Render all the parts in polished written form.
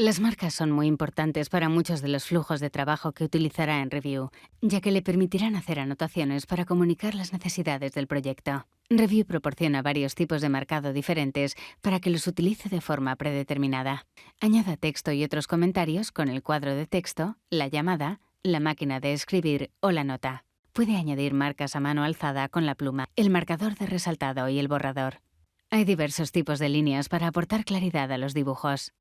Las marcas son muy importantes para muchos de los flujos de trabajo que utilizará en Review, ya que le permitirán hacer anotaciones para comunicar las necesidades del proyecto. Review proporciona varios tipos de marcado diferentes para que los utilice de forma predeterminada. Añada texto y otros comentarios con el cuadro de texto, la llamada, la máquina de escribir o la nota. Puede añadir marcas a mano alzada con la pluma, el marcador de resaltado y el borrador. Hay diversos tipos de líneas para aportar claridad a los dibujos.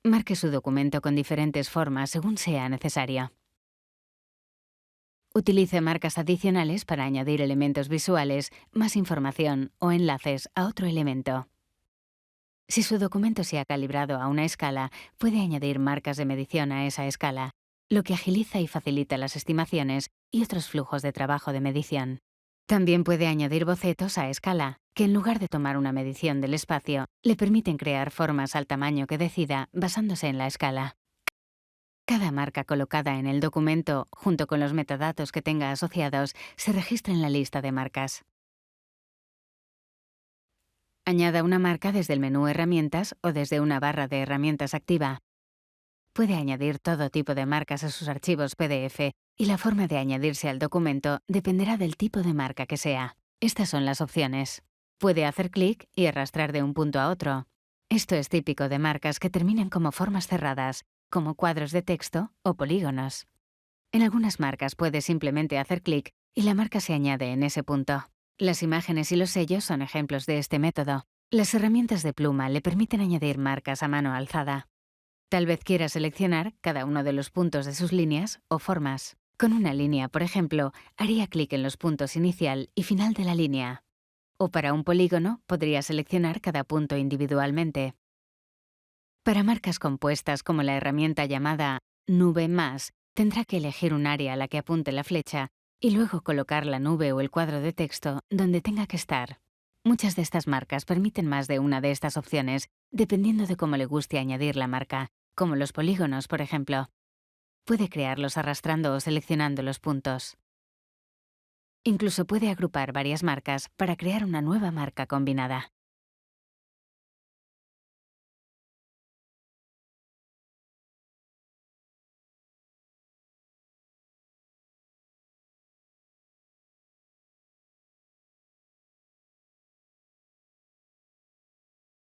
Marque su documento con diferentes formas según sea necesario. Utilice marcas adicionales para añadir elementos visuales, más información o enlaces a otro elemento. Si su documento se ha calibrado a una escala, puede añadir marcas de medición a esa escala, lo que agiliza y facilita las estimaciones y otros flujos de trabajo de medición. También puede añadir bocetos a escala, que en lugar de tomar una medición del espacio, le permiten crear formas al tamaño que decida basándose en la escala. Cada marca colocada en el documento, junto con los metadatos que tenga asociados, se registra en la lista de marcas. Añada una marca desde el menú Herramientas o desde una barra de herramientas activa. Puede añadir todo tipo de marcas a sus archivos PDF, y la forma de añadirse al documento dependerá del tipo de marca que sea. Estas son las opciones. Puede hacer clic y arrastrar de un punto a otro. Esto es típico de marcas que terminan como formas cerradas, como cuadros de texto o polígonos. En algunas marcas puede simplemente hacer clic y la marca se añade en ese punto. Las imágenes y los sellos son ejemplos de este método. Las herramientas de pluma le permiten añadir marcas a mano alzada. Tal vez quiera seleccionar cada uno de los puntos de sus líneas o formas. Con una línea, por ejemplo, haría clic en los puntos inicial y final de la línea. O para un polígono, podría seleccionar cada punto individualmente. Para marcas compuestas como la herramienta llamada Nube Más, tendrá que elegir un área a la que apunte la flecha y luego colocar la nube o el cuadro de texto donde tenga que estar. Muchas de estas marcas permiten más de una de estas opciones, dependiendo de cómo le guste añadir la marca, como los polígonos, por ejemplo. Puede crearlos arrastrando o seleccionando los puntos. Incluso puede agrupar varias marcas para crear una nueva marca combinada.